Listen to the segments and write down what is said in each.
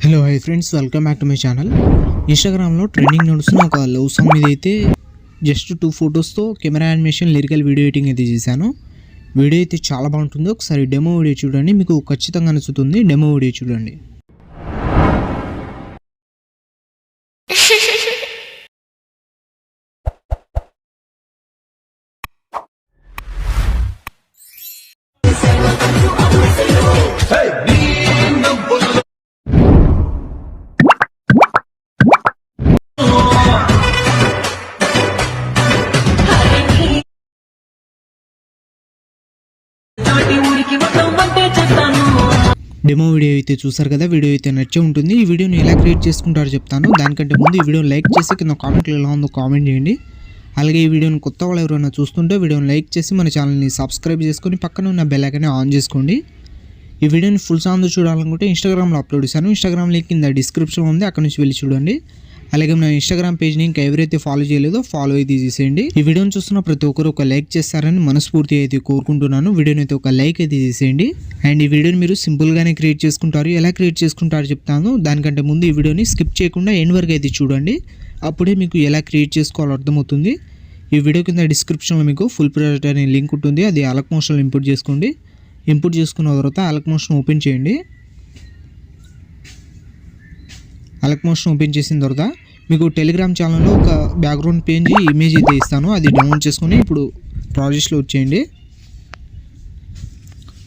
Hello hi friends, welcome back to my channel. ఇన్స్టాగ్రామ్లో trending నడుస్తున్న ఒక లవ్ సాంగ్ మీద అయితే జస్ట్ 2 ఫొటోస్తో camera animation lyrical video editing అయితే చేశాను. వీడియో అయితే చాలా బాగుంటుంది. ఒకసారి డెమో వీడియో చూడండి, మీకు ఖచ్చితంగా నచ్చుతుంది. డెమో వీడియో చూడండి. డెమో వీడియో అయితే చూసారు కదా, వీడియో అయితే నచ్చే ఉంటుంది. ఈ వీడియోని ఎలా క్రియేట్ చేసుకుంటారో చెప్తాను. దానికంటే ముందు ఈ వీడియోని లైక్ చేసి కింద కామెంట్లో ఎలా ఉందో కామెంట్ చేయండి. అలాగే ఈ వీడియోని కొత్త వాళ్ళు ఎవరైనా చూస్తుంటే వీడియోని లైక్ చేసి మన ఛానల్ని సబ్స్క్రైబ్ చేసుకొని పక్కన ఉన్న బెల్ ఐకాన్ని ఆన్ చేసుకోండి. ఈ వీడియోని ఫుల్ సాంగ్ చూడాలనుకుంటే ఇన్స్టాగ్రామ్లో అప్లోడ్ చేశాను. ఇన్స్టాగ్రామ్ లింక్ కింద డిస్క్రిప్షన్ ఉంది, అక్కడ నుంచి వెళ్ళి చూడండి. అలాగే నా ఇన్స్టాగ్రామ్ పేజ్ని ఇంకా ఎవరైతే ఫాలో చేయలేదో ఫాలో అయితే చేసేయండి. ఈ వీడియోని చూస్తున్న ప్రతి ఒక్కరు ఒక లైక్ చేస్తారని మనస్ఫూర్తి అయితే కోరుకుంటున్నాను. వీడియోని అయితే ఒక లైక్ అయితే చేసేయండి. అండ్ ఈ వీడియోని మీరు సింపుల్గానే క్రియేట్ చేసుకుంటారు. ఎలా క్రియేట్ చేసుకుంటారో చెప్తాను. దానికంటే ముందు ఈ వీడియోని స్కిప్ చేయకుండా ఎండ్ వరకు అయితే చూడండి. అప్పుడే మీకు ఎలా క్రియేట్ చేసుకోవాలో అర్థమవుతుంది. ఈ వీడియో కింద డిస్క్రిప్షన్లో మీకు ఫుల్ ప్రాజెక్ట్ అనే లింక్ ఉంటుంది. అది అలక్ మోషన్లో ఇంపోర్ట్ చేసుకోండి. ఇంపోర్ట్ చేసుకున్న తర్వాత అలక్ మోషన్ ఓపెన్ చేయండి. అలక్ మోషన్ ఓపెన్ చేసిన తర్వాత మీకు టెలిగ్రామ్ ఛానల్లో ఒక బ్యాక్గ్రౌండ్ పేజ్ ఇమేజ్ అయితే ఇస్తాను. అది డౌన్లోడ్ చేసుకొని ఇప్పుడు ప్రాజెక్ట్స్లో వచ్చేయండి.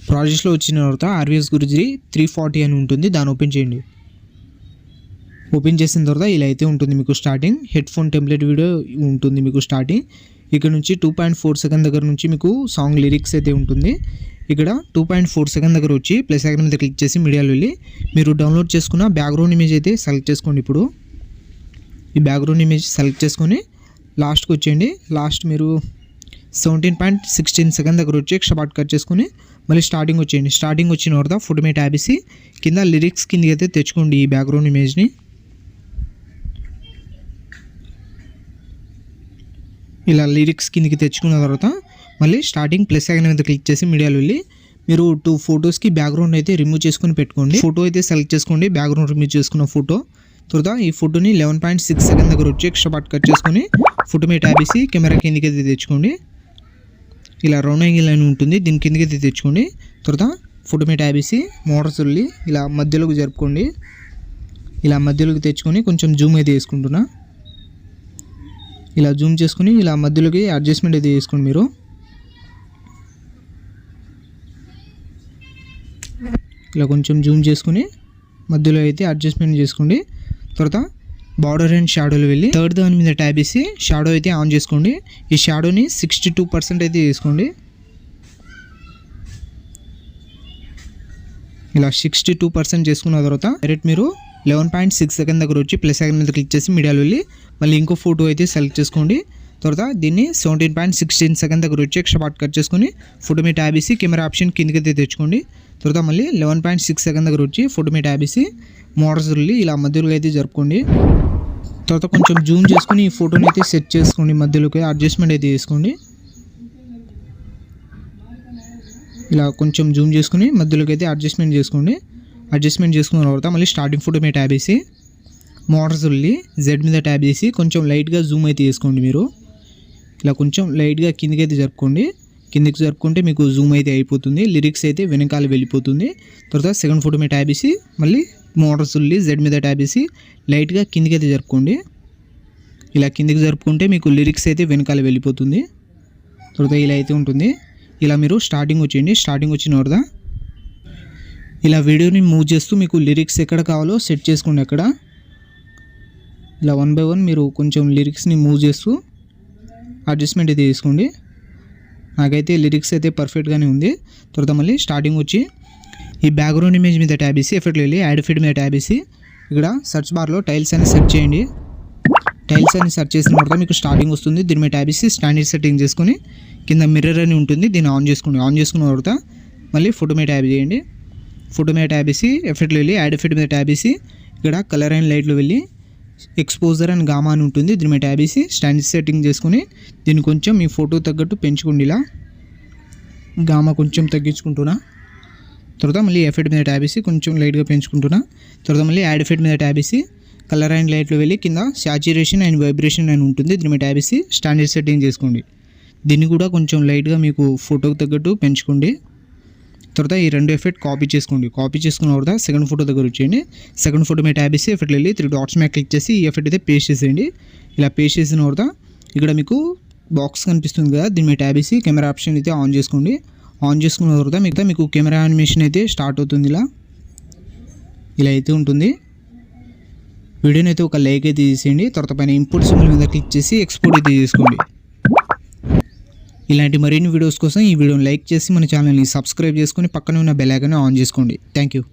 ప్రాజెక్ట్స్లో వచ్చిన తర్వాత ఆర్వీఎస్ గురించి 340 అని ఉంటుంది, దాన్ని ఓపెన్ చేయండి. ఓపెన్ చేసిన తర్వాత ఇలా అయితే ఉంటుంది మీకు starting. Head phone template video ఉంటుంది మీకు స్టార్టింగ్. ఇక్కడ నుంచి 2.4 సెకండ్ దగ్గర నుంచి మీకు సాంగ్ లిరిక్స్ అయితే ఉంటుంది. ఇక్కడ 2.4 సెకండ్ దగ్గర వచ్చి ప్లస్ ఐకాన్ మీద క్లిక్ చేసి మీడియాలో వెళ్ళి మీరు డౌన్లోడ్ చేసుకున్న బ్యాక్గ్రౌండ్ ఇమేజ్ అయితే సెలెక్ట్ చేసుకోండి. ఇప్పుడు ఈ బ్యాక్గ్రౌండ్ ఇమేజ్ సెలెక్ట్ చేసుకొని లాస్ట్కి వచ్చేయండి. లాస్ట్ మీరు 17.16 సెకండ్ దగ్గర వచ్చి షార్ట్ కట్ చేసుకొని మళ్ళీ స్టార్టింగ్ వచ్చేయండి. స్టార్టింగ్ వచ్చిన తర్వాత ఫోటో మీద ట్యాబ్ చేసి కింద లిరిక్స్ కిందకి అయితే తెచ్చుకోండి ఈ బ్యాక్గ్రౌండ్ ఇమేజ్ని. ఇలా లిరిక్స్ కిందకి తెచ్చుకున్న తర్వాత మళ్ళీ స్టార్టింగ్ ప్లస్ ఐకాన్ మీద క్లిక్ చేసి మీడియాలో వెళ్ళి మీరు 2 ఫొటోస్కి బ్యాక్గ్రౌండ్ అయితే రిమూవ్ చేసుకొని పెట్టుకోండి. ఫోటో అయితే సెలెక్ట్ చేసుకోండి, బ్యాక్గ్రౌండ్ రిమూవ్ చేసుకున్న ఫోటో. తర్వాత ఈ ఫోటోని 11.6 సెకండ్ దగ్గర వచ్చి షార్ట్ కట్ చేసుకొని ఫోటో మీద ట్యాబ్ చేసి కెమెరా కిందకి అయితే తెచ్చుకోండి. ఇలా రౌండ్ యాంగిల్ అని ఉంటుంది, దీని కిందకి అయితే తెచ్చుకోండి. తర్వాత ఫోటో మీద ట్యాబ్ చేసి మోటార్స్ వెళ్ళి ఇలా మధ్యలోకి జరుపుకోండి. ఇలా మధ్యలోకి తెచ్చుకొని కొంచెం జూమ్ అయితే వేసుకుంటున్నా. ఇలా జూమ్ చేసుకుని ఇలా మధ్యలోకి అడ్జస్ట్మెంట్ అయితే చేసుకోండి. మీరు ఇలా కొంచెం జూమ్ చేసుకుని మధ్యలో అయితే అడ్జస్ట్మెంట్ చేసుకోండి. తర్వాత బార్డర్ అండ్ షాడోలో వెళ్ళి థర్డ్ దాని మీద ట్యాబ్ చేసి షాడో అయితే ఆన్ చేసుకోండి. ఈ షాడోని 62% అయితే చేసుకోండి. ఇలా 62% చేసుకున్న తర్వాత డైరెక్ట్ మీరు 11.6 సెకండ్ దగ్గర వచ్చి ప్లస్ ఐకాన్ మీద క్లిక్ చేసి మీడియాలో వెళ్ళి మళ్ళీ ఇంకో ఫోటో అయితే సెలెక్ట్ చేసుకోండి. తర్వాత దీన్ని 17.16 సెకండ్ దగ్గర వచ్చి షార్ట్ కట్ చేసుకొని ఫోటో మీద ట్యాబ్ చేసి కెమెరా ఆప్షన్ కిందకి అయితే తెచ్చుకోండి. తర్వాత మళ్ళీ 11.6 సెకండ్ దగ్గర వచ్చి ఫోటో మీద ట్యాబ్ చేసి మోడల్స్ వెళ్ళి ఇలా మధ్యలోకి అయితే జరుపుకోండి. తర్వాత కొంచెం జూమ్ చేసుకొని ఈ ఫోటోని అయితే సెట్ చేసుకోండి, మధ్యలోకి అడ్జస్ట్మెంట్ అయితే చేసుకోండి. ఇలా కొంచెం జూమ్ చేసుకుని మధ్యలోకి అయితే అడ్జస్ట్మెంట్ చేసుకోండి. అడ్జస్ట్మెంట్ చేసుకున్న తర్వాత మళ్ళీ స్టార్టింగ్ ఫోటో మీద ట్యాబ్ చేసి మోడల్స్ వెళ్ళి జెడ్ మీద ట్యాబ్ చేసి కొంచెం లైట్గా జూమ్ అయితే చేసుకోండి. మీరు ఇలా కొంచెం లైట్గా కిందకి అయితే జరుపుకోండి. కిందకి జరుపుకుంటే మీకు జూమ్ అయితే అయిపోతుంది, లిరిక్స్ అయితే వెనకాల వెళ్ళిపోతుంది. తర్వాత సెకండ్ ఫోటో మీద ట్యాబ్ చేసి మళ్ళీ మోడల్స్ వెళ్ళి జెడ్ మీద ట్యాబ్ చేసి లైట్గా కిందకి అయితే జరుపుకోండి. ఇలా కిందకి జరుపుకుంటే మీకు లిరిక్స్ అయితే వెనకాల వెళ్ళిపోతుంది. తర్వాత ఇలా అయితే ఉంటుంది. ఇలా మీరు స్టార్టింగ్ వచ్చేయండి. స్టార్టింగ్ వచ్చిన తర్వాత ఇలా వీడియోని మూవ్ చేస్తూ మీకు లిరిక్స్ ఎక్కడ కావాలో సెట్ చేసుకోండి. అక్కడ ఇలా 1 by 1 మీరు కొంచెం లిరిక్స్ని మూవ్ చేస్తూ అడ్జస్ట్మెంట్ అయితే చేసుకోండి. నాకైతే లిరిక్స్ అయితే పర్ఫెక్ట్గానే ఉంది. తర్వాత మళ్ళీ స్టార్టింగ్ వచ్చి ఈ బ్యాక్గ్రౌండ్ ఇమేజ్ మీద ట్యాబ్ చేసి ఎఫెక్ట్లో వెళ్ళి యాడ్ ఫీడ్ మీద ట్యాబ్ చేసి ఇక్కడ సెర్చ్ బార్లో టైల్స్ అని సెర్చ్ చేయండి. టైల్స్ అని సెర్చ్ చేసిన తర్వాత మీకు స్టార్టింగ్ వస్తుంది. దీని మీద ట్యాబ్ చేసి స్టాండర్డ్ సెట్టింగ్ చేసుకొని కింద మిర్రర్ అని ఉంటుంది, దీన్ని ఆన్ చేసుకోండి. ఆన్ చేసుకున్న తర్వాత మళ్ళీ ఫోటో మీద ట్యాబ్ చేయండి. ఫోటో మీద ట్యాబ్ చేసి ఎఫెక్ట్లో వెళ్ళి యాడ్ ఫీడ్ మీద ట్యాబ్ చేసి ఇక్కడ కలర్ అండ్ లైట్లో వెళ్ళి ఎక్స్పోజర్ అండ్ గామా అని ఉంటుంది, దీని మీద ట్యాబ్ చేసి స్టాండర్డ్ సెట్టింగ్ చేసుకొని దీన్ని కొంచెం మీ ఫోటో తగ్గట్టు పెంచుకోండి. ఇలా గామా కొంచెం తగ్గించుకుంటున్నా. తర్వాత మళ్ళీ ఎఫెక్ట్ మీద ట్యాబ్ వేసి కొంచెం లైట్గా పెంచుకుంటున్నా. తర్వాత మళ్ళీ యాడ్ ఎఫెక్ట్ మీద ట్యాబ్ వేసి కలర్ అండ్ లైట్లో వెళ్ళి కింద సాచురేషన్ అండ్ వైబ్రేషన్ అని ఉంటుంది, దీని మీద ట్యాబ్ వేసి స్టాండర్డ్ సెట్టింగ్ చేసుకోండి. దీన్ని కూడా కొంచెం లైట్గా మీకు ఫోటోకి తగ్గట్టు పెంచుకోండి. తర్వాత ఈ 2 ఎఫెక్ట్ కాపీ చేసుకోండి. కాపీ చేసుకున్న తర్వాత సెకండ్ ఫోటో దగ్గర వచ్చేయండి. సెకండ్ ఫోటో మీద ట్యాబ్ వేసి ఎఫెక్ట్ వెళ్ళి 3 డాట్స్ మీద క్లిక్ చేసి ఈ ఎఫెక్ట్ అయితే పేస్ట్ చేసేయండి. ఇలా పేస్ట్ చేసిన తర్వాత ఇక్కడ మీకు బాక్స్ కనిపిస్తుంది కదా, దీని మీద ట్యాబ్ వేసి కెమెరా ఆప్షన్ అయితే ఆన్ చేసుకోండి. ఆన్ చేసుకున్న తర్వాత మీకు కెమెరా యానిమేషన్ అయితే స్టార్ట్ అవుతుంది. ఇలా అయితే ఉంటుంది. వీడియోని అయితే ఒక లైక్ అయితే తీసేయండి. తర్వాత పైన ఇంపోర్ట్ సింబల్ మీద క్లిక్ చేసి ఎక్స్పోర్ట్ అయితే చేసుకోండి. ఇలాంటి మరిన్ని వీడియోస్ కోసం ఈ వీడియోని లైక్ చేసి మన ఛానల్ని సబ్స్క్రైబ్ చేసుకొని పక్కన ఉన్న బెల్ ఐకాన్ ఆన్ చేసుకోండి. Thank you.